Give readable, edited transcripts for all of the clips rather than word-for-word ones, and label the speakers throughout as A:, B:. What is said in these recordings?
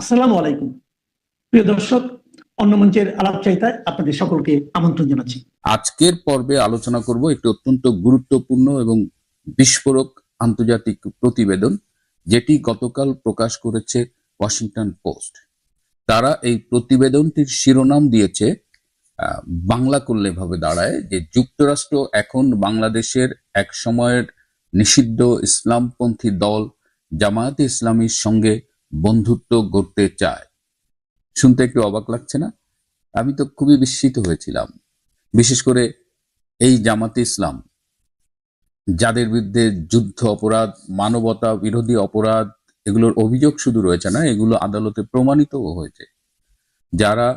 A: আসসালামু আলাইকুম। প্রিয় দর্শক, অন্য মঞ্চের আলাপচারিতায় আপনাদের সকলকে আমন্ত্রণ জানাচ্ছি।
B: আজকের পর্বে আলোচনা করব একটি অত্যন্ত গুরুত্বপূর্ণ এবং বিস্ফোরক আন্তর্জাতিক প্রতিবেদন, যেটি গতকাল প্রকাশ করেছে ওয়াশিংটন পোস্ট। তারা এই প্রতিবেদনটির শিরোনাম দিয়েছে, বাংলা করলে ভাবে দাঁড়ায় যে যুক্তরাষ্ট্র এখন বাংলাদেশের এক সময়ের নিষিদ্ধ ইসলামপন্থী দল জামায়াতে ইসলামীর সঙ্গে বন্ধুত্ব গড়তে চায়। শুনতে একটু অবাক লাগছে না? আমি তো খুবই বিস্মিত হয়েছিলাম। বিশেষ করে এই জামাতে ইসলাম, যাদের বিরুদ্ধে যুদ্ধ অপরাধ, মানবতা বিরোধী অপরাধ, এগুলোর অভিযোগ শুধু রয়েছে না, এগুলো আদালতে প্রমাণিতও হয়েছে, যারা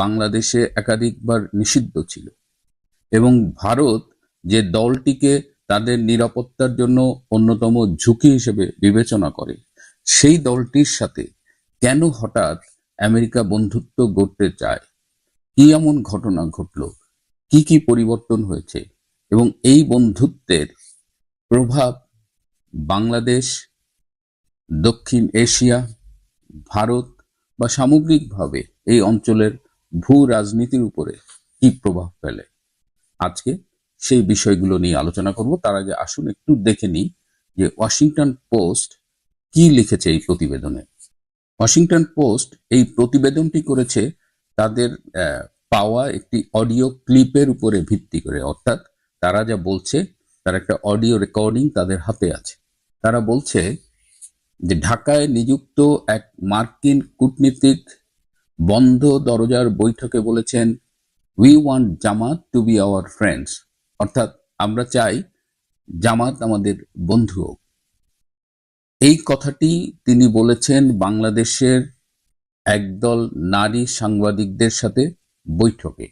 B: বাংলাদেশে একাধিকবার নিষিদ্ধ ছিল। এবং ভারত যে দলটিকে তাদের নিরাপত্তার জন্য অন্যতম ঝুঁকি হিসেবে বিবেচনা করে, সেই দলটির সাথে কেন হঠাৎ আমেরিকা বন্ধুত্ব গড়তে চায়? কি এমন ঘটনা ঘটলো? কি কি পরিবর্তন হয়েছে? এবং এই বন্ধুত্বের প্রভাব বাংলাদেশ, দক্ষিণ এশিয়া, ভারত বা সামগ্রিকভাবে এই অঞ্চলের ভূ রাজনীতির উপরে কি প্রভাব ফেলে, আজকে সেই বিষয়গুলো নিয়ে আলোচনা করব। তার আগে আসুন একটু দেখে নিই যে ওয়াশিংটন পোস্ট কি লিখেছে এই প্রতিবেদনে। ওয়াশিংটন পোস্ট এই প্রতিবেদনটি করেছে তাদের পাওয়া একটি অডিও ক্লিপের উপরে ভিত্তি করে, অর্থাৎ তারা যা বলছে তার একটা অডিও রেকর্ডিং তাদের হাতে আছে। তারা বলছে যে ঢাকায় নিযুক্ত এক মার্কিন কূটনীতিক বন্ধ দরজার বৈঠকে বলেছেন, we want Jamaat to be our friends, অর্থাৎ আমরা চাই জামাত আমাদের বন্ধু হোক। এই কথাটি তিনি বলেছেন বাংলাদেশের একদল নারী সাংবাদিকদের সাথে বৈঠকে।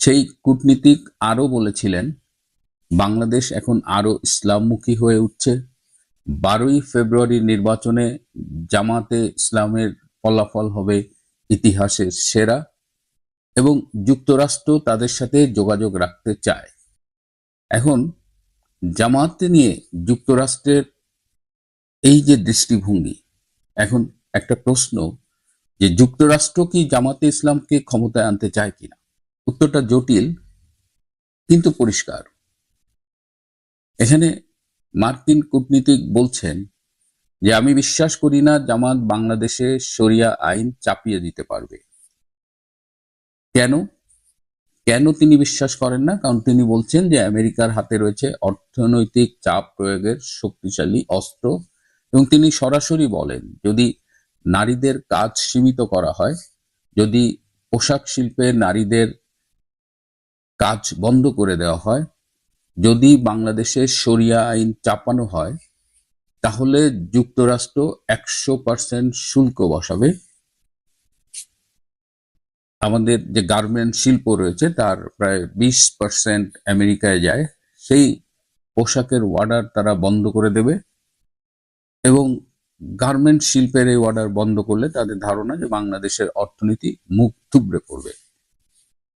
B: সেই কূটনীতিক আরো বলেছিলেন, বাংলাদেশ এখন আরো ইসলামমুখী হয়ে উঠছে। 12ই ফেব্রুয়ারির নির্বাচনে জামাতে ইসলামের ফলাফল হবে ইতিহাসের সেরা এবং যুক্তরাষ্ট্র তাদের সাথে যোগাযোগ রাখতে চায়। এখন জামাতে নিয়ে যুক্তরাষ্ট্রের এই যে দৃষ্টিভঙ্গি, এখন একটা প্রশ্ন যে যুক্তরাষ্ট্র কি জামাতে ইসলামকে ক্ষমতায় আনতে চায় কিনা? উত্তরটা জটিল কিন্তু পরিষ্কার। এখানে মার্কিন কূটনীতিক বলছেন যে আমি বিশ্বাস করি না জামাত বাংলাদেশে শরিয়া আইন চাপিয়ে দিতে পারবে। কেন কেন তিনি বিশ্বাস করেন না? কারণ তিনি বলছেন যে আমেরিকার হাতে রয়েছে অর্থনৈতিক চাপ প্রয়োগের শক্তিশালী অস্ত্র, এবং তিনি সরাসরি বলেন যদি নারীদের কাজ সীমিত করা হয়, যদি পোশাক শিল্পে নারীদের কাজ বন্ধ করে দেওয়া হয়, যদি বাংলাদেশে শরিয়া আইন চাপানো হয়, তাহলে যুক্তরাষ্ট্র 100% শুল্ক বসাবে। আমাদের যে গার্মেন্ট শিল্প রয়েছে তার প্রায় 20% আমেরিকায় যায়, সেই পোশাকের অর্ডার তারা বন্ধ করে দেবে। এবং গার্মেন্ট শিল্পের এই অর্ডার বন্ধ করলে তাদের ধারণা যে বাংলাদেশের অর্থনীতি মুখ থুবড়ে পড়বে।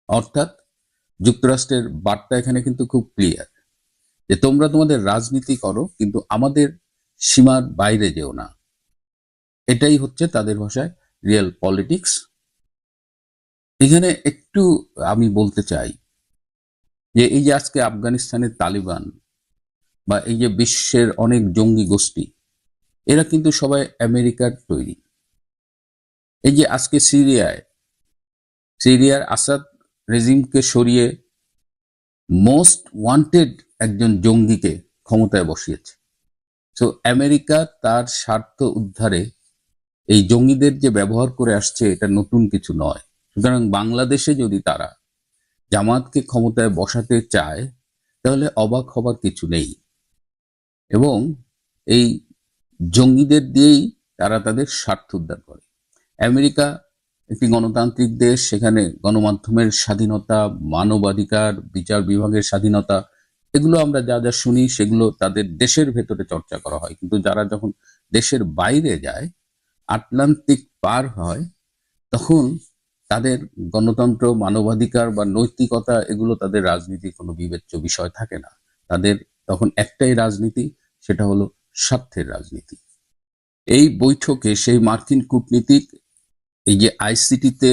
B: অর্থাৎ যুক্তরাষ্ট্রের বার্তা এখানে কিন্তু খুব ক্লিয়ার যে তোমরা তোমাদের রাজনীতি করো, কিন্তু আমাদের সীমার বাইরে যেও না। এটাই হচ্ছে তাদের ভাষায় রিয়েল পলিটিক্স। এখানে একটু আমি বলতে চাই যে এই যে আজকে আফগানিস্তানের তালিবান বা এই যে বিশ্বের অনেক জঙ্গি গোষ্ঠী, এরা কিন্তু সবাই আমেরিকার তৈরি। এই যে আজকে সিরিয়ার আসাদ রেজিমকে সরিয়ে মোস্ট ওয়ান্টেড একজন জঙ্গিকে ক্ষমতায় বসিয়েছে। তো আমেরিকা তার স্বার্থ উদ্ধারে এই জঙ্গিদের যে ব্যবহার করে আসছে, এটা নতুন কিছু নয়। সুতরাং বাংলাদেশে যদি তারা জামাতকে ক্ষমতায় বসাতে চায়, তাহলে অবাক হবার কিছু নেই। এবং এই জঙ্গিদের দিয়েই তারা তাদের স্বার্থ উদ্ধার করে। আমেরিকা একটি গণতান্ত্রিক দেশ, সেখানে গণমাধ্যমের স্বাধীনতা, মানবাধিকার, বিচার বিভাগের স্বাধীনতা, এগুলো আমরা যা যা শুনি সেগুলো তাদের দেশের ভেতরে চর্চা করা হয়। কিন্তু যারা যখন দেশের বাইরে যায়, আটলান্টিক পার হয়, তখন তাদের গণতন্ত্র, মানবাধিকার বা নৈতিকতা, এগুলো তাদের রাজনীতির কোনো বিবেচ্য বিষয় থাকে না। তাদের তখন একটাই রাজনীতি, সেটা হলো স্বার্থের রাজনীতি। এই বৈঠকে সেই মার্কিন কূটনীতিক এই যে আইসিটিতে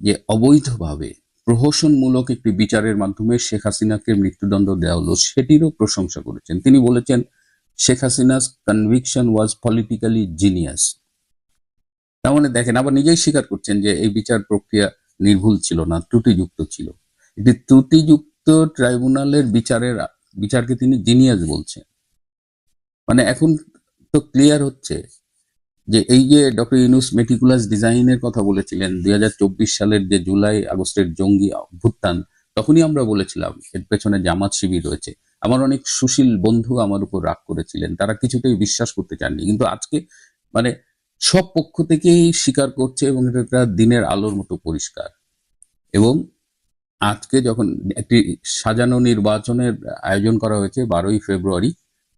B: যে অবৈধভাবে প্রহসনমূলক একটি বিচারের মাধ্যমে শেখ হাসিনাকে মৃত্যুদণ্ড দেওয়া হলো সেটিরও প্রশংসা করেছেন। তিনি বলেছেন শেখ হাসিনাস কনভিকশন ওয়াজ পলিটিক্যালি জিনিয়াস। তার মানে দেখেন, আবার নিজেই স্বীকার করছেন যে এই বিচার প্রক্রিয়া নির্ভুল ছিল না, ত্রুটিযুক্ত ছিল। এটি ত্রুটিযুক্ত ট্রাইব্যুনালের বিচারকে তিনি জিনিয়াস বলছেন। মানে এখন তো ক্লিয়ার হচ্ছে যে এই যে ডক্টর ইউনূস মেটিকুলাস ডিজাইনের কথা বলেছিলেন 2024 সালের যে জুলাই আগস্টের জঙ্গি অভ্যুত্থান, তখনই আমরা বলেছিলাম এর পেছনে জামাত শিবির রয়েছে। আমার অনেক সুশীল বন্ধু আমার উপর রাগ করেছিলেন, তারা কিছুতেই বিশ্বাস করতে চাননি, কিন্তু আজকে মানে সব পক্ষ থেকেই স্বীকার করছে এবং এটা দিনের আলোর মতো পরিষ্কার। এবং আজকে যখন একটি সাজানো নির্বাচনের আয়োজন করা হয়েছে 12ই ফেব্রুয়ারি,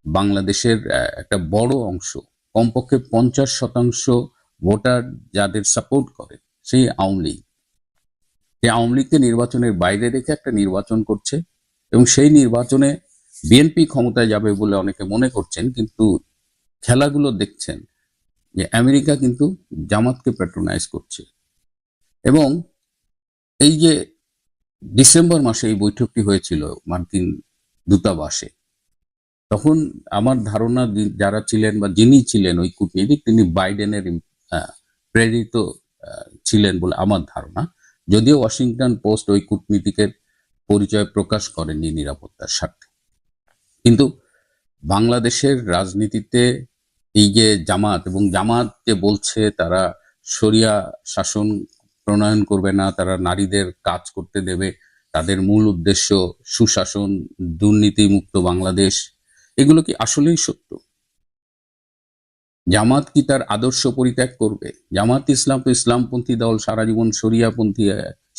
B: বাংলাদেশের একটা বড় অংশ, কমপক্ষে 50% ভোটার যাদের সাপোর্ট করে সেই আওয়ামী লীগ, এই আওয়ামী লীগকে নির্বাচনের বাইরে রেখে একটা নির্বাচন করছে এবং সেই নির্বাচনে বিএনপি ক্ষমতায় যাবে বলে অনেকে মনে করছেন, কিন্তু খেলাগুলো দেখছেন যে আমেরিকা কিন্তু জামাতকে প্যাট্রোনাইজ করছে। এবং এই যে ডিসেম্বর মাসে এই বৈঠকটি হয়েছিল মার্কিন দূতাবাসে, তখন আমার ধারণা যারা ছিলেন বা যিনি ছিলেন ওই কূটনীতিক, তিনি বাইডেনের প্রেরিত ছিলেন বলে আমার ধারণা। যদিও ওয়াশিংটন পোস্ট ওই কূটনীতিকের পরিচয় প্রকাশ করেনি নিরাপত্তার স্বার্থে। কিন্তু বাংলাদেশের রাজনীতিতে এই যে জামাত, এবং জামাত যে বলছে তারা শরিয়া শাসন প্রণয়ন করবে না, তারা নারীদের কাজ করতে দেবে, তাদের মূল উদ্দেশ্য সুশাসন, দুর্নীতিমুক্ত বাংলাদেশ, এগুলো কি আসলেই সত্য? জামাত কি তার আদর্শ পরিত্যাগ করবে? জামাত ইসলাম তো ইসলামপন্থী দল, সারা জীবন শরিয়াপন্থী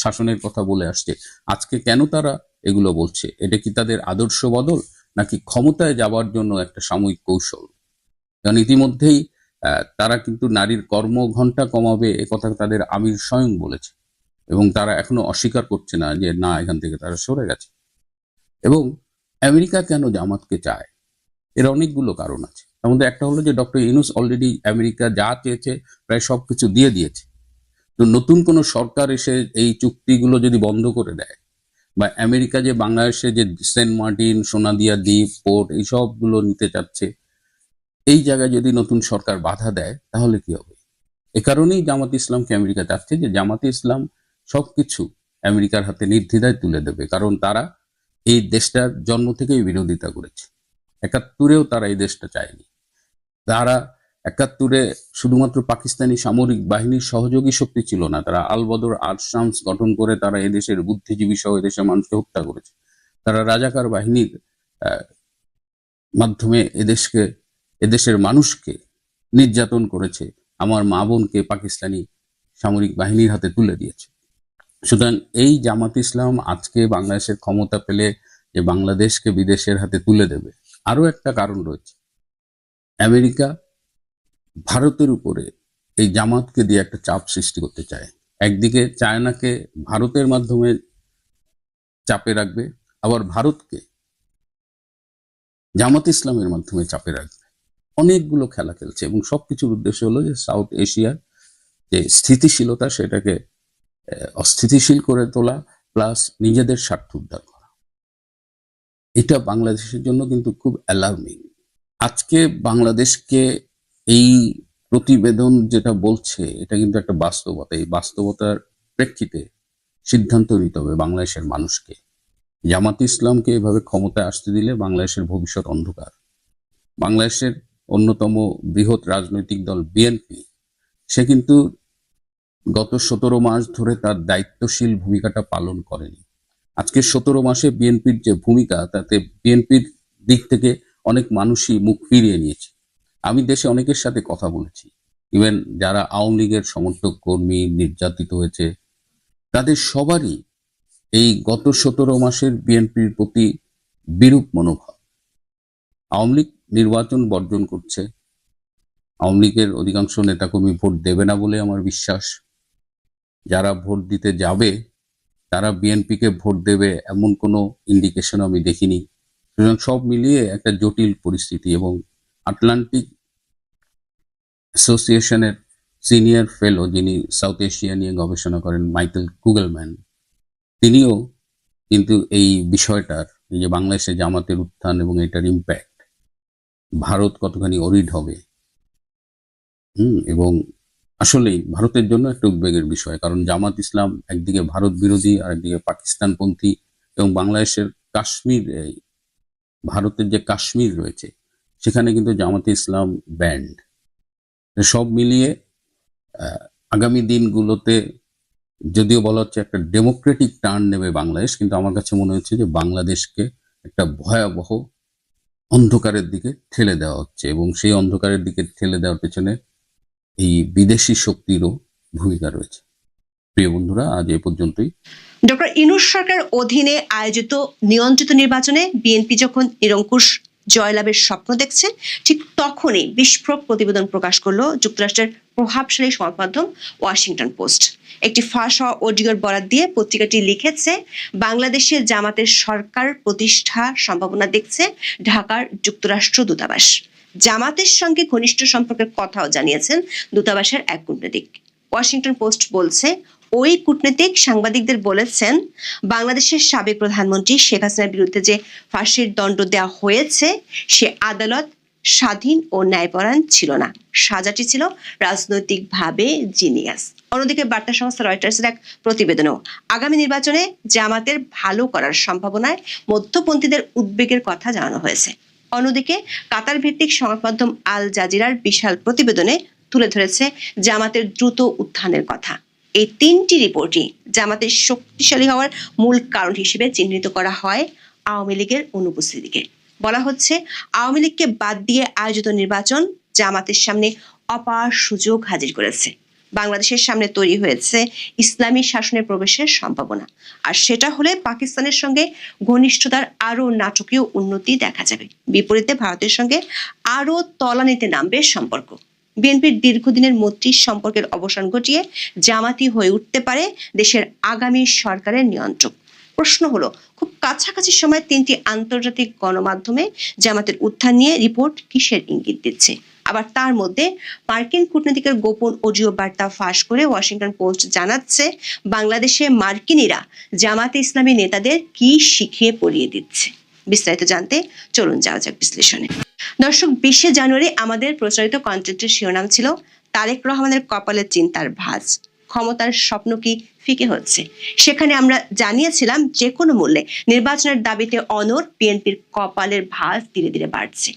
B: শাসনের কথা বলে আসছে। আজকে কেন তারা এগুলো বলছে? এটা কি তাদের আদর্শ বদল, নাকি ক্ষমতায় যাবার জন্য একটা সাময়িক কৌশল? কারণ ইতিমধ্যেই তারা কিন্তু নারীর কর্মঘণ্টা কমাবে এ কথা তাদের আমির স্বয়ং বলেছে, এবং তারা এখনো অস্বীকার করছে না যে না, এখান থেকে তারা সরে গেছে। এবং আমেরিকা কেন জামাতকে চায়? এর অনেকগুলো কারণ আছে। তার মধ্যে একটা হলো যে ডক্টর ইউনূস অলরেডি আমেরিকা যা চেয়েছে প্রায় সবকিছু দিয়ে দিয়েছে। তো নতুন কোনো সরকার এসে এই চুক্তিগুলো যদি বন্ধ করে দেয়, বা আমেরিকা যে বাংলাদেশে যে সেন্ট মার্টিন, সোনাদিয়া দ্বীপ, পোর্ট এই সবগুলো নিতে চাচ্ছে, এই জায়গায় যদি নতুন সরকার বাধা দেয় তাহলে কি হবে? এ কারণেই জামাত ইসলামকে আমেরিকা চাচ্ছে যে জামাতে ইসলাম সবকিছু আমেরিকার হাতে নির্দ্বিধায় তুলে দেবে, কারণ তারা এই দেশটার জন্ম থেকেই বিরোধিতা করেছে। 71-এও তারা এই দেশটা চায়নি। তারা 71-এ শুধুমাত্র পাকিস্তানি সামরিক বাহিনীর সহযোগী শক্তি ছিল না, তারা আল বদর, আল শামস গঠন করে তারা এদেশের বুদ্ধিজীবী সহ এদেশের মানুষকে হত্যা করেছে। তারা রাজাকার বাহিনীর মাধ্যমে এদেশের মানুষকে নির্যাতন করেছে, আমার মা বোনকে পাকিস্তানি সামরিক বাহিনীর হাতে তুলে দিয়েছে। সুতরাং এই জামাত ইসলাম আজকে বাংলাদেশের ক্ষমতা পেলে যে বাংলাদেশকে বিদেশের হাতে তুলে দেবে, আরো একটা কারণ রয়েছে। আমেরিকা ভারতের উপরে এই জামাতকে দিয়ে একটা চাপ সৃষ্টি করতে চায়। একদিকে চায়নাকে ভারতের মাধ্যমে চাপে রাখবে, আবার ভারতকে জামাত ইসলামের মাধ্যমে চাপে রাখবে। অনেকগুলো খেলা খেলছে এবং সবকিছুর উদ্দেশ্য হলো যে সাউথ এশিয়ার যে স্থিতিশীলতা সেটাকে অস্থিতিশীল করে তোলা, প্লাস নিজেদের স্বার্থ উদ্ধার করা। এটা বাংলাদেশের জন্য কিন্তু খুব অ্যালার্মিং। আজকে বাংলাদেশকে এই প্রতিবেদন যেটা বলছে এটা কিন্তু একটা বাস্তবতা। এই বাস্তবতার প্রেক্ষিতে সিদ্ধান্ত নিতে হবে বাংলাদেশের মানুষকে। জামাত ইসলামকে এভাবে ক্ষমতায় আসতে দিলে বাংলাদেশের ভবিষ্যৎ অন্ধকার। বাংলাদেশের অন্যতম বৃহৎ রাজনৈতিক দল বিএনপি, সে কিন্তু গত 17 মাস ধরে তার দায়িত্বশীল ভূমিকাটা পালন করেনি। আজকে 17 মাসে বিএনপির যে ভূমিকা, তাতে বিএনপির দিক থেকে অনেক মানুষই মুখ ফিরিয়ে নিয়েছে। আমি দেশে অনেকের সাথে কথা বলেছি, ইভেন যারা আওয়ামী লীগের সমর্থক কর্মী নির্যাতিত হয়েছে, তাদের সবারই এই গত 17 মাসের বিএনপির প্রতি বিরূপ মনোভাব। আওয়ামী লীগ নির্বাচন বর্জন করছে, আওয়ামী লীগের অধিকাংশ নেতাকর্মী ভোট দেবে না বলে আমার বিশ্বাস। যারা ভোট দিতে যাবে তারা বিএনপিকে ভোট দেবে এমন কোনো ইন্ডিকেশন আমি দেখিনি। সুতরাং সব মিলিয়ে একটা জটিল পরিস্থিতি, এবং আটলান্টিক অ্যাসোসিয়েশনের সিনিয়র ফেলো, যিনি সাউথ এশিয়া নিয়ে গবেষণা করেন, মাইকেল কুগেলম্যান, তিনিও কিন্তু এই বিষয়টার, এই যে বাংলাদেশে জামাতের উত্থান এবং এটার ইম্প্যাক্ট, ভারত কতখানি অরিড হবে, এবং আসলেই ভারতের জন্য একটা উদ্বেগের বিষয়। কারণ জামাত ইসলাম একদিকে ভারত বিরোধী, আর একদিকে পাকিস্তানপন্থী, এবং বাংলাদেশের কাশ্মীর, ভারতের যে কাশ্মীর রয়েছে সেখানে কিন্তু জামাতে ইসলাম ব্যান্ড। সব মিলিয়ে আগামী দিনগুলোতে যদিও বলা হচ্ছে একটা ডেমোক্রেটিক টার্ন নেবে বাংলাদেশ, কিন্তু আমার কাছে মনে হচ্ছে যে বাংলাদেশকে একটা ভয়াবহ অন্ধকারের দিকে ঠেলে দেওয়া হচ্ছে, এবং সেই অন্ধকারের দিকে ঠেলে দেওয়ার পেছনে এই বিদেশি শক্তিরও ভূমিকা রয়েছে। প্রিয় বন্ধুরা, আজ এ পর্যন্তই।
C: ডক্টর ইউনূস সরকার অধীনে আয়োজিত নিয়ন্ত্রিত নির্বাচনে বিএনপি যখন নিরঙ্কুশ জয়লাভের স্বপ্ন দেখছে, ঠিক তখনই বিস্ফোরক প্রতিবেদন প্রকাশ করলো যুক্তরাষ্ট্রের প্রভাবশালী সংবাদ মাধ্যম ওয়াশিংটন পোস্ট। একটি ফাঁস হওয়া অডিওর বরাত দিয়ে পত্রিকাটি লিখেছে, বাংলাদেশে জামাতের সরকার প্রতিষ্ঠার সম্ভাবনা দেখছে ঢাকার যুক্তরাষ্ট্র দূতাবাস। জামাতের সঙ্গে ঘনিষ্ঠ সম্পর্কের কথাও জানিয়েছেন দূতাবাসের এক কূটনীতিক। ওয়াশিংটন পোস্ট বলছে, ওই কূটনীতিক সাংবাদিকদের বলেছেন, বাংলাদেশের সাবেক প্রধানমন্ত্রী শেখ হাসিনার বিরুদ্ধে যে ফাঁসির দণ্ড দেওয়া হয়েছে সে আদালত স্বাধীন ও ন্যায়পরায়ণ ছিল না, সাজাটি ছিল রাজনৈতিকভাবে জিনিয়াস। অন্যদিকে বার্তা সংস্থা রয়টার্সের এক প্রতিবেদনেও আগামী নির্বাচনে জামাতের ভালো করার সম্ভাবনায় মধ্যপন্থীদের উদ্বেগের কথা জানানো হয়েছে। অন্যদিকে কাতার ভিত্তিক সংবাদ মাধ্যম আল জাজিরার বিশাল প্রতিবেদনে তুলে ধরেছে জামাতের দ্রুত উত্থানের কথা। এই তিনটি রিপোর্টই জামাতের শক্তিশালী হওয়ার মূল কারণ হিসেবে চিহ্নিত করা হয় আওয়ামী লীগের অনুপস্থিতিকে। বলা হচ্ছে, আওয়ামী লীগকে বাদ দিয়ে আয়োজিত নির্বাচন জামাতের সামনে অপার সুযোগ হাজির করেছে। বাংলাদেশের সামনে তৈরি হয়েছে ইসলামী শাসনের প্রবেশের সম্ভাবনা, আর সেটা হলে পাকিস্তানের সঙ্গে ঘনিষ্ঠতার আরো নাটকীয় উন্নতি দেখা যাবে। বিপরীতে ভারতের সঙ্গে আরো তলানিতে নামবে সম্পর্ক। বিএনপির দীর্ঘদিনের মৈত্রী সম্পর্কের অবসান ঘটিয়ে জামাতি হয়ে উঠতে পারে দেশের আগামী সরকারের নিয়ন্ত্রক। প্রশ্ন হলো, খুব কাছাকাছি সময় তিনটি আন্তর্জাতিক গণমাধ্যমে জামাতের উত্থান নিয়ে রিপোর্ট কিসের ইঙ্গিত দিচ্ছে? আবার তার মধ্যে মার্কিন কূটনীতিকের গোপন অডিও বার্তা ফাঁস করে ওয়াশিংটন পোস্ট জানাচ্ছে, বাংলাদেশে মার্কিনীরা জামাতে ইসলামী নেতাদের কি শিখিয়ে পড়িয়ে দিচ্ছে। বিস্তারিত জানতে চলুন যাওয়া যাক বিশ্লেষণে। দর্শক, 20 জানুয়ারি আমাদের প্রচারিত কন্টেন্টের শিরোনাম ছিল তারেক রহমানের কপালে চিন্তার ভাঁজ, ক্ষমতার স্বপ্ন কি ফিকে হচ্ছে। সেখানে আমরা জানিয়েছিলাম, যে কোনো মূল্যে নির্বাচনের দাবিতে অনড় বিএনপির কপালের ভাঁজ ধীরে ধীরে বাড়ছে।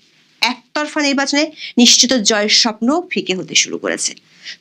C: একতরফা নির্বাচনে নিশ্চিত জয়ের স্বপ্ন ফিকে হতে শুরু করেছে।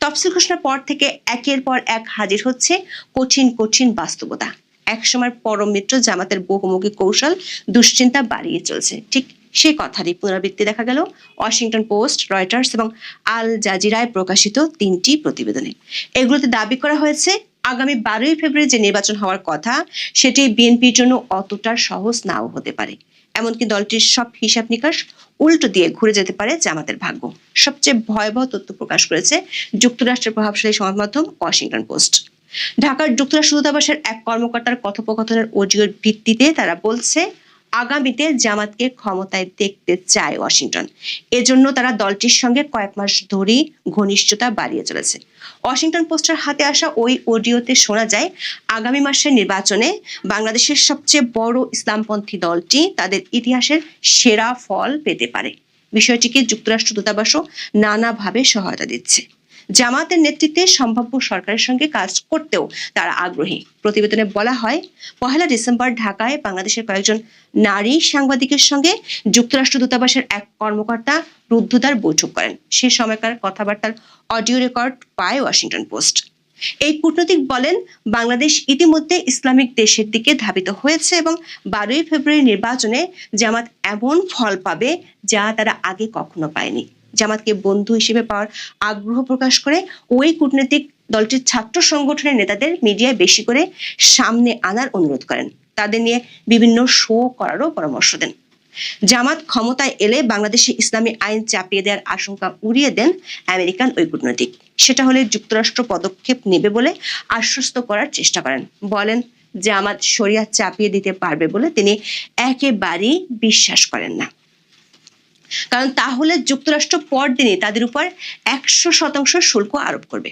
C: তফসিল ঘোষণার পর থেকে একের পর এক হাজির হচ্ছে কঠিন কঠিন বাস্তবতা। একসময় পরম মিত্র জামাতের বহুমুখী কৌশল দুশ্চিন্তা বাড়িয়ে চলছে। ঠিক সেই কথারই পুনরাবৃত্তি দেখা গেল ওয়াশিংটন পোস্ট, রয়টার্স এবং আল জাজিরায় প্রকাশিত তিনটি প্রতিবেদনে। এগুলোতে দাবি করা হয়েছে, আগামী 12ই ফেব্রুয়ারি যে নির্বাচন হওয়ার কথা সেটি বিএনপির জন্য অতটা সহজ নাও হতে পারে। এমনকি দলটির সব হিসাব নিকাশ উল্টো দিয়ে ঘুরে যেতে পারে জামাতের ভাগ্য। সবচেয়ে ভয়াবহ তথ্য প্রকাশ করেছে যুক্তরাষ্ট্রের প্রভাবশালী সংবাদ মাধ্যম ওয়াশিংটন পোস্ট। ঢাকার যুক্তরাষ্ট্র দূতাবাসের এক কর্মকর্তার কথোপকথনের অডিওর ভিত্তিতে তারা বলছে, আগামীতে জামাতকে ক্ষমতায় দেখতে চায় ওয়াশিংটন। এজন্য তারা দলটির সঙ্গে কয়েক মাস ধরেই ঘনিষ্ঠতা বাড়িয়ে চলেছে। ওয়াশিংটন পোস্টের হাতে আসা ওই অডিওতে শোনা যায়, আগামী মাসের নির্বাচনে বাংলাদেশের সবচেয়ে বড় ইসলামপন্থী দলটি তাদের ইতিহাসের সেরা ফল পেতে পারে। বিষয়টিকে যুক্তরাষ্ট্র দূতাবাসও নানাভাবে সহায়তা দিচ্ছে। জামাতের নেতৃত্বে সম্ভাব্য সরকারের সঙ্গে কাজ করতেও তারা আগ্রহী। প্রতিবেদনে বলা হয়, 1 ডিসেম্বর ঢাকায় বাংলাদেশের কয়েকজন নারী সাংবাদিকের সঙ্গে যুক্তরাষ্ট্র দূতাবাসের এক কর্মকর্তা রুদ্ধদ্বার বৈঠক করেন। সে সময়কার কথাবার্তার অডিও রেকর্ড পায় ওয়াশিংটন পোস্ট। এই কূটনীতিক বলেন, বাংলাদেশ ইতিমধ্যে ইসলামিক দেশের দিকে ধাবিত হয়েছে এবং 12ই ফেব্রুয়ারি নির্বাচনে জামাত এমন ফল পাবে যা তারা আগে কখনো পায়নি। জামাতকে বন্ধু হিসেবে পাওয়ার আগ্রহ প্রকাশ করে ওই কূটনীতিক দলটির ছাত্র সংগঠনের নেতাদের মিডিয়ায় বেশি করে সামনে আনার অনুরোধ করেন। তাদের নিয়ে বিভিন্ন শো করারও পরামর্শ দেন। জামাত ক্ষমতায় এলে বাংলাদেশে ইসলামী আইন চাপিয়ে দেওয়ার আশঙ্কা উড়িয়ে দেন আমেরিকান ওই কূটনীতিক। সেটা হলে যুক্তরাষ্ট্র পদক্ষেপ নেবে বলে আশ্বস্ত করার চেষ্টা করেন। বলেন, জামাত শরিয়াত চাপিয়ে দিতে পারবে বলে তিনি একেবারেই বিশ্বাস করেন না। কারণ তাহলে যুক্তরাষ্ট্র পরদিনই তাদের উপর 100% শুল্ক আরোপ করবে।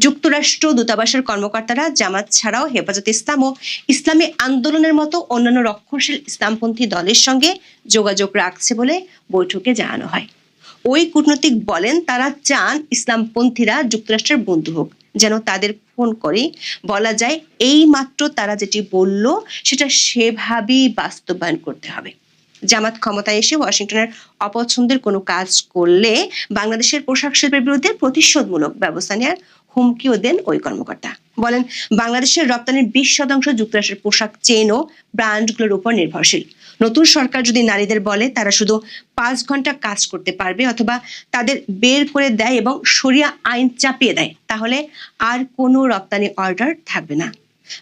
C: যুক্তরাষ্ট্র দূতাবাসের কর্মকর্তারা জামাত ছাড়াও হেফাজতে ইসলাম ও ইসলামী আন্দোলনের মতো অন্যান্য রক্ষণশীল ইসলামপন্থী দলের সঙ্গে যোগাযোগ রাখছে বলে বৈঠকে জানানো হয়। ওই কূটনৈতিক বলেন, তারা চান ইসলামপন্থীরা যুক্তরাষ্ট্রের বন্ধু হোক, যেন তাদের ফোন করে বলা যায় এই মাত্র তারা যেটি বলল সেটা সেভাবেই বাস্তবায়ন করতে হবে। জামাত ক্ষমতায় এসে ওয়াশিংটনের অপছন্দের কোনো কাজ করলে বাংলাদেশের পোশাক শিল্পের বিরুদ্ধে প্রতিশোধমূলক ব্যবস্থা নেওয়ার হুমকিও দেন ওই কর্মকর্তা। বলেন, বাংলাদেশের রপ্তানির 20% যুক্তরাষ্ট্রের পোশাক চেইন ও ব্র্যান্ডগুলোর উপর নির্ভরশীল। নতুন সরকার যদি নারীদের বলে তারা শুধু 5 ঘন্টা কাজ করতে পারবে অথবা তাদের বের করে দেয় এবং শরিয়া আইন চাপিয়ে দেয়, তাহলে আর কোনো রপ্তানি অর্ডার থাকবে না।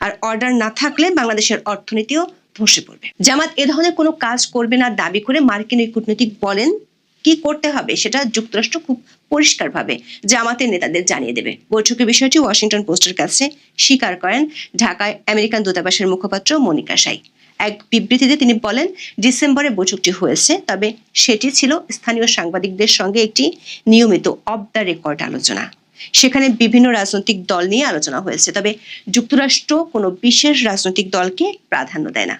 C: আর অর্ডার না থাকলে বাংলাদেশের অর্থনীতিও ধসে পড়বে। জামাত এ ধরনের কোনো কাজ করবে না দাবি করে মার্কিন ওই কূটনীতিক বলেন, কি করতে হবে সেটা যুক্তরাষ্ট্র খুব পরিষ্কারভাবে জামাতের নেতাদের জানিয়ে দেবে। বৈঠকের বিষয়টি ওয়াশিংটন পোস্টের কাছে স্বীকার করেন ঢাকায় আমেরিকান দূতাবাসের মুখপাত্র মনিকা সাই। এক বিবৃতিতে তিনি বলেন, ডিসেম্বরে বৈঠকটি হয়েছে, তবে সেটি ছিল স্থানীয় সাংবাদিকদের সঙ্গে একটি নিয়মিত অফ দ্য রেকর্ড আলোচনা। সেখানে বিভিন্ন রাজনৈতিক দল নিয়ে আলোচনা হয়েছে, তবে যুক্তরাষ্ট্র কোনো বিশেষ রাজনৈতিক দলকে প্রাধান্য দেয় না।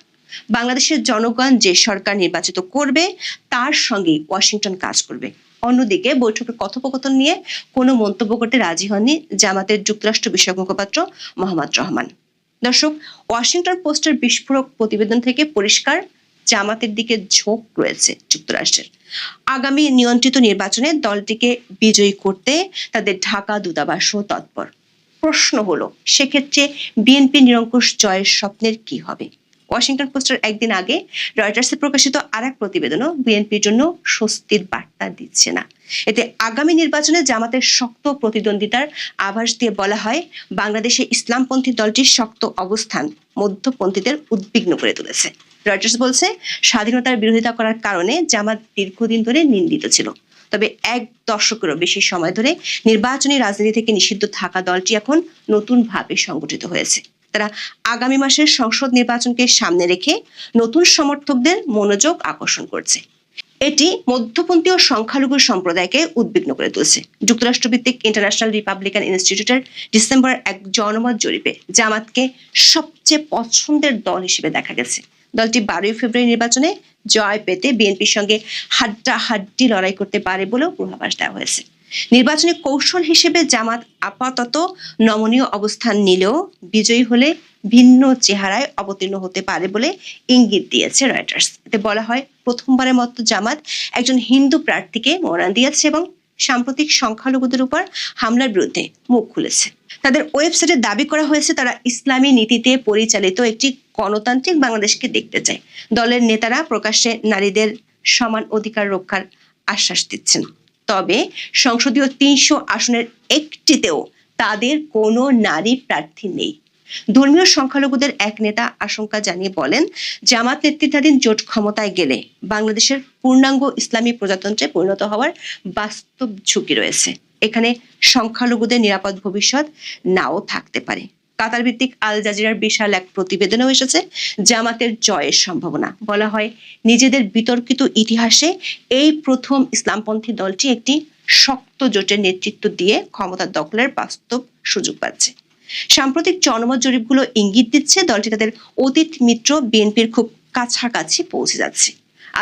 C: বাংলাদেশের জনগণ যে সরকার নির্বাচিত করবে তার সঙ্গেই ওয়াশিংটন কাজ করবে। অন্যদিকে বৈঠকের কথোপকথন নিয়ে কোনো মন্তব্য করতে রাজি হননি জামাতের যুক্তরাষ্ট্র বিষয়ক মুখপাত্র মোহাম্মদ রহমান। দর্শক, ওয়াশিংটন পোস্টের বিস্ফোরক প্রতিবেদন থেকে পরিষ্কার জামাতের দিকে ঝোঁক রয়েছে যুক্তরাষ্ট্রের। আগামী নিয়ন্ত্রিত নির্বাচনে দলটিকে বিজয়ী করতে তাদের ঢাকা দূতাবাসও তৎপর। প্রশ্ন হলো, সেক্ষেত্রে বিএনপি নিরঙ্কুশ জয়ের স্বপ্নের কি হবে? ওয়াশিংটন পোস্টের একদিন আগে রয়টার্সে প্রকাশিত আরেক প্রতিবেদনও বিএনপির জন্য স্বস্তির বার্তা দিচ্ছে না। এতে আগামী নির্বাচনে জামাতের শক্ত প্রতিদ্বন্দ্বিতার আভাস দিয়ে বলা হয়, বাংলাদেশে ইসলামপন্থী দলটির শক্ত অবস্থান মধ্যপন্থীদের উদ্বিগ্ন করে তুলেছে। রয়টার্স বলছে, স্বাধীনতার বিরোধিতা করার কারণে জামাত দীর্ঘদিন ধরে নিন্দিত ছিল, তবে 1 দশকেরও বেশি সময় ধরে নির্বাচনী রাজনীতি থেকে নিষিদ্ধ থাকা দলটি এখন নতুনভাবে সংগঠিত হয়েছে। তারা আগামী মাসের সংসদ নির্বাচনকে সামনে রেখে নতুন সমর্থকদের মনোযোগ আকর্ষণ করছে। এটি মধ্যপন্থী ও সংখ্যালঘু সম্প্রদায়কে উদ্বিগ্ন করে তুলছে। যুক্তরাষ্ট্র ভিত্তিক ইন্টারন্যাশনাল রিপাবলিকান ইনস্টিটিউটের ডিসেম্বরের এক জনমত জরিপে জামাতকে সবচেয়ে পছন্দের দল হিসেবে দেখা গেছে। দলটি 12 ফেব্রুয়ারি নির্বাচনে জয় পেতে বিএনপির সঙ্গে হাড্ডাহাড্ডি লড়াই করতে পারে বলেও পূর্বাভাস দেওয়া হয়েছে। নির্বাচনী কৌশল হিসেবে জামাত আপাতত নমনীয় অবস্থান নিলেও বিজয়ী হলে ভিন্ন চেহারায় অবতীর্ণ হতে পারে বলে ইঙ্গিত দিয়েছে রয়টার্স। এতে বলা হয়, প্রথমবারের মতো জামাত একজন হিন্দু প্রার্থীকে মনোনয়ন দিয়েছে এবং সাম্প্রতিক সংখ্যালঘুদের উপর হামলার বিরুদ্ধে মুখ খুলেছে। তাদের ওয়েবসাইটে দাবি করা হয়েছে, তারা ইসলামী নীতিতে পরিচালিত একটি গণতান্ত্রিক বাংলাদেশকে দেখতে চায়। দলের নেতারা প্রকাশ্যে নারীদের সমান অধিকার রক্ষার আশ্বাস দিচ্ছেন, তবে সংসদীয় 300 আসনের একটিতেও তাদের কোনো নারী প্রার্থী নেই। ধর্মীয় সংখ্যালঘুদের এক নেতা আশঙ্কা জানিয়ে বলেন, জামাত নেতৃত্বাধীন জোট ক্ষমতায় গেলে বাংলাদেশের পূর্ণাঙ্গ ইসলামী প্রজাতন্ত্রে পরিণত হওয়ার বাস্তব ঝুঁকি রয়েছে। এখানে সংখ্যালঘুদের নিরাপদ ভবিষ্যৎ নাও থাকতে পারে। কাতার ভিত্তিক আল জাজিরার বিশাল এক প্রতিবেদনেও এসেছে জামাতের জয়ের সম্ভাবনা। বলা হয়, নিজেদের বিতর্কিত ইতিহাসে এই প্রথম ইসলামপন্থী দলটি একটি শক্ত জোটের নেতৃত্ব দিয়ে ক্ষমতা দখলের বাস্তব সুযোগ পাচ্ছে। সাম্প্রতিক জনমত জরিপগুলো ইঙ্গিত দিচ্ছে দলটি তাদের অতীত মিত্র বিএনপির খুব কাছাকাছি পৌঁছে যাচ্ছে।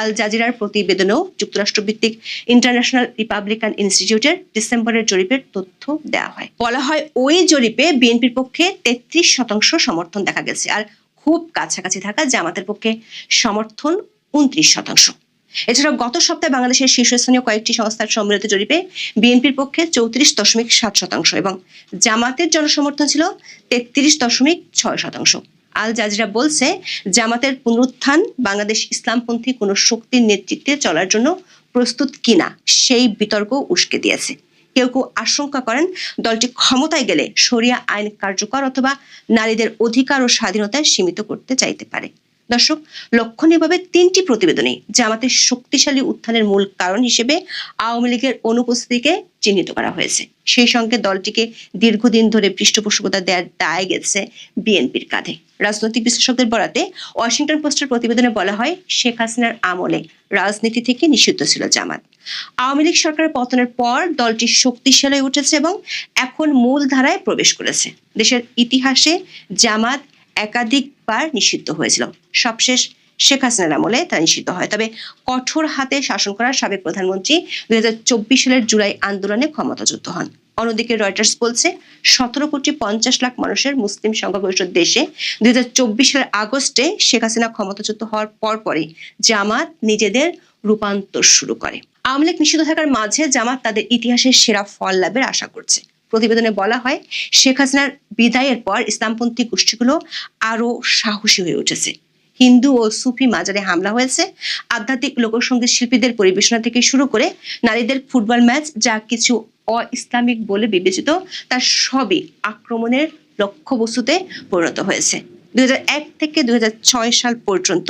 C: আল জাজিরার প্রতিবেদনেও যুক্তরাষ্ট্র ভিত্তিক ইন্টারন্যাশনাল রিপাবলিকান ইনস্টিটিউটের ডিসেম্বরের জরিপের তথ্য দেওয়া হয়। বলা হয়, ওই জরিপে বিএনপির পক্ষে 33% সমর্থন দেখা গেছে, আর খুব কাছাকাছি থাকা জামাতের পক্ষে সমর্থন 29%। এছাড়াও গত সপ্তাহে বাংলাদেশের শীর্ষস্থানীয় কয়েকটি সংস্থার সম্মিলিত জরিপে বিএনপির পক্ষে 34.7% এবং জামাতের জনসমর্থন ছিল 33.6%। আল জাজিরা বলছে, জামাতের পুনরুত্থান বাংলাদেশ ইসলামপন্থী কোনো শক্তির নেতৃত্বে চলার জন্য প্রস্তুত কিনা সেই বিতর্ক উস্কে দিয়েছে। কেউ কেউ আশঙ্কা করেন, দলটি ক্ষমতায় গেলে শরিয়া আইন কার্যকর অথবা নারীদের অধিকার ও স্বাধীনতায় সীমিত করতে চাইতে পারে। দর্শক, লক্ষণীয়ভাবে 3টি প্রতিবেদনে জামাতের শক্তিশালী উত্থানের মূল কারণ হিসেবে আওয়ামী লীগের অনুপস্থিতিকে চিহ্নিত করা হয়েছে। সেই সঙ্গে দলটিকে দীর্ঘদিন ধরে পৃষ্ঠপোষকতা দেওয়ার দায় গেছে বিএনপির কাঁধে। রাজনৈতিক বিশ্লেষকদের বরাতে ওয়াশিংটন পোস্টের প্রতিবেদনে বলা হয়, শেখ হাসিনার আমলে রাজনীতি থেকে নিষিদ্ধ ছিল জামাত। আওয়ামী লীগ সরকারের পতনের পর দলটি শক্তিশালী হয়ে উঠেছে এবং এখন মূল ধারায় প্রবেশ করেছে। দেশের ইতিহাসে জামাত একাধিকবার নিষিদ্ধ হয়েছিল। সবশেষ শেখ হাসিনার আমলে তা নিষিদ্ধ হয়। তবে কঠোর হাতে শাসন করা সাবেক প্রধানমন্ত্রী 2024 সালের জুলাই আন্দোলনে ক্ষমতাচ্যুত হন। অন্যদিকে রয়টার্স বলছে 17,50,00,000 মানুষের মুসলিম সংখ্যাগরিষ্ঠ দেশে 2024 সালের আগস্টে শেখ হাসিনা ক্ষমতাচ্যুত হওয়ার পরপরই জামাত নিজেদের রূপান্তর শুরু করে। আওয়ামী লীগ নিষিদ্ধ থাকার মাঝে জামাত তাদের ইতিহাসের সেরা ফল লাভের আশা করছে। প্রতিবেদনে বলা হয়, শেখ হাসিনার বিদায়ের পর ইসলামপন্থী গোষ্ঠীগুলো আরো সাহসী হয়ে উঠেছে। হিন্দু ও সুফি মাজারে হামলা হয়েছে। আধ্যাত্মিক লোকসঙ্গীত শিল্পীদের পরিবেশনা থেকে শুরু করে নারীদের ফুটবল ম্যাচ, যা কিছু অ-ইসলামিক বলে বিবেচিত, তার সবই আক্রমণের লক্ষ্যবস্তুতে পরিণত হয়েছে। 2001 থেকে 2006 সাল পর্যন্ত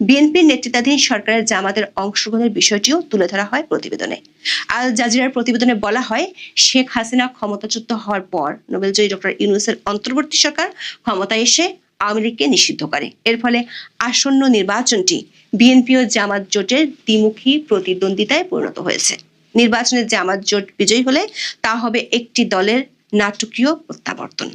C: বিএনপির নেতৃত্বাধীন সরকারের জামাতের অংশগ্রহণের বিষয়টিও তুলে ধরা হয় প্রতিবেদনে। আল জাজিরার প্রতিবেদনে বলা হয়, শেখ হাসিনা ক্ষমতাচ্যুত হওয়ার পর নোবেলজয়ী ডক্টর ইউনূসের অন্তর্বর্তী সরকার ক্ষমতায় এসে আওয়ামী লীগকে নিষিদ্ধ করে। এর ফলে আসন্ন নির্বাচনটি বিএনপি ও জামাত জোটের দ্বিমুখী প্রতিদ্বন্দ্বিতায় পরিণত হয়েছে। নির্বাচনে জামাত জোট বিজয়ী হলে তা হবে একটি দলের নাটকীয় প্রত্যাবর্তন।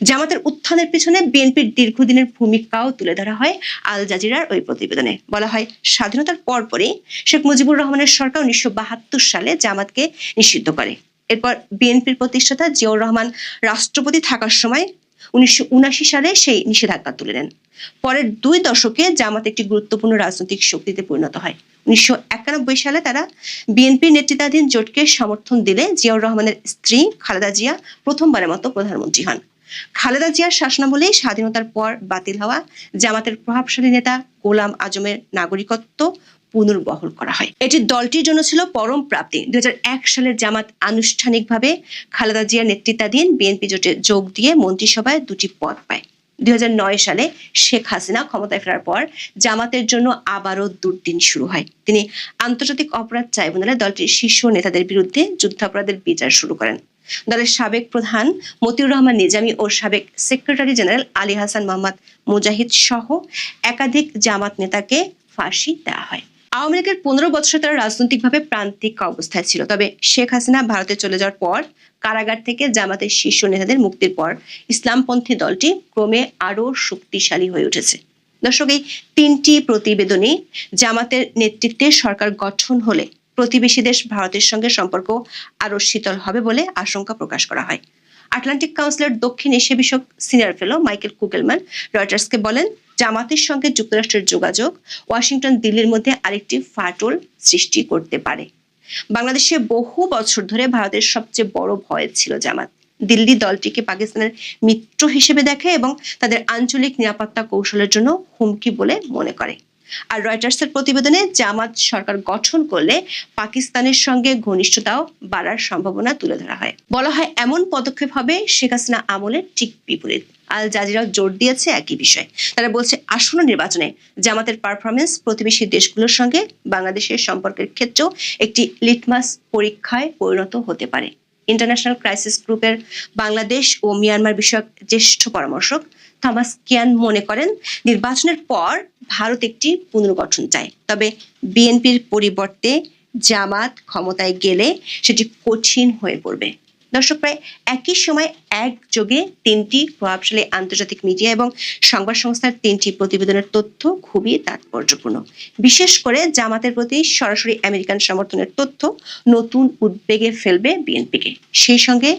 C: জামাতের উত্থানের পিছনে বিএনপির দীর্ঘদিনের ভূমিকাও তুলে ধরা হয় আল জাজিরার ওই প্রতিবেদনে। বলা হয়, স্বাধীনতার পরপরই শেখ মুজিবুর রহমানের সরকার 1972 সালে জামাতকে নিষিদ্ধ করে। এরপর বিএনপির প্রতিষ্ঠাতা জিয়াউর রহমান রাষ্ট্রপতি থাকার সময় 1979 সালে সেই নিষেধাজ্ঞা তুলে নেন। পরের 2 দশকে জামাত একটি গুরুত্বপূর্ণ রাজনৈতিক শক্তিতে পরিণত হয়। 1991 সালে তারা বিএনপির নেতৃত্বাধীন জোটকে সমর্থন দিলে জিয়াউর রহমানের স্ত্রী খালেদা জিয়া প্রথমবারের মতো প্রধানমন্ত্রী হন। খালেদা জিয়ার শাসনামলে স্বাধীনতার পর বাতিল হওয়া জামাতের প্রভাবশালী নেতা গোলাম আজমের নাগরিকত্ব পুনর্বহাল করা হয়। এটি দলটির জন্য ছিল পরম প্রাপ্তি। 2001 সালে জামাত আনুষ্ঠানিকভাবে খালেদা জিয়ার নেতৃত্বাধীন বিএনপি জোটে যোগ দিয়ে মন্ত্রিসভায় 2টি পদ পায়। 2009 সালে শেখ হাসিনা ক্ষমতায় ফেরার পর জামাতের জন্য আবারও দুর্দিন শুরু হয়। তিনি আন্তর্জাতিক অপরাধ ট্রাইব্যুনালে দলটির শীর্ষ নেতাদের বিরুদ্ধে যুদ্ধাপরাধের বিচার শুরু করেন। দলের সাবেক প্রধান মতিউর রহমান নিজামী ও সাবেক সেক্রেটারি জেনারেল আলী হাসান মোহাম্মদ মুজাহিদ সহ একাধিক জামাত নেতাকে ফাঁসি দেওয়া হয়। আওয়ামী লীগের 15 বছর তারা রাজনৈতিকভাবে প্রান্তিক অবস্থায় ছিল। তবে শেখ হাসিনা ভারতে চলে যাওয়ার পর কারাগার থেকে জামাতের শীর্ষ নেতাদের মুক্তির পর ইসলামপন্থী দলটি ক্রমে আরো শক্তিশালী হয়ে উঠেছে। দর্শক, এই 3টি প্রতিবেদনে জামাতের নেতৃত্বে সরকার গঠন হলে প্রতিবেশী দেশ ভারতের সঙ্গে সম্পর্ক আরো শীতল হবে বলে আশঙ্কা প্রকাশ করা হয়। আটলান্টিক কাউন্সিলের দক্ষিণ এশিয়া বিষয়ক সিনিয়র ফেলো মাইকেল কুগেলম্যান রয়টার্সকে বলেন, জামাতের সঙ্গে যুক্তরাষ্ট্রের যোগাযোগ ওয়াশিংটন দিল্লির মধ্যে আরেকটি ফাটল সৃষ্টি করতে পারে। বাংলাদেশে বহু বছর ধরে ভারতের সবচেয়ে বড় ভয় ছিল জামাত। দিল্লি দলটিকে পাকিস্তানের মিত্র হিসেবে দেখে এবং তাদের আঞ্চলিক নিরাপত্তা কৌশলের জন্য হুমকি বলে মনে করে। আর রয়টার্সের প্রতিবেদনে জামাত সরকার গঠন করলে পাকিস্তানের সঙ্গে ঘনিষ্ঠতাও বাড়ার সম্ভাবনা তুলে ধরা হয়। বলা হয়, এমন পদক্ষেপ হবে শেখ হাসিনা আমলের ঠিক বিপরীত। আল জাজিরাও জোর দিয়েছে একই বিষয়। তারা বলছে, আসন্ন নির্বাচনে জামাতের পারফরমেন্স প্রতিবেশী দেশগুলোর সঙ্গে বাংলাদেশের সম্পর্কের ক্ষেত্রেও একটি লিটমাস পরীক্ষায় পরিণত হতে পারে। ইন্টারন্যাশনাল ক্রাইসিস গ্রুপের বাংলাদেশ ও মিয়ানমার বিষয়ক জ্যেষ্ঠ পরামর্শক থমাস কিয়ান মনে করেন, নির্বাচনের পর ভারত একটি পুনর্গঠন চায়, তবে বিএনপির পরিবর্তে জামাত ক্ষমতায় গেলে সেটি কঠিন হয়ে পড়বে। দর্শক, প্রায় একই সময় একযোগে 3টি প্রভাবশালী আন্তর্জাতিক মিডিয়া এবং সংবাদ সংস্থার 3টি প্রতিবেদনের তথ্য খুবই তাৎপর্যপূর্ণ। বিশেষ করে জামাতের প্রতি সরাসরি আমেরিকান সমর্থনের তথ্য নতুন উদ্বেগে ফেলবে বিএনপিকে। সেই সঙ্গে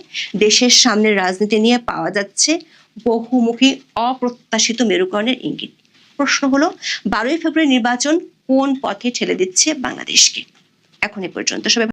C: দেশের সামনের রাজনীতি নিয়ে পাওয়া যাচ্ছে বহুমুখী অপ্রত্যাশিত মেরুকরণের ইঙ্গিত। প্রশ্ন হলো, 12ই ফেব্রুয়ারি নির্বাচন কোন পথে ঠেলে দিচ্ছে বাংলাদেশকে? এখন এ পর্যন্ত সবাই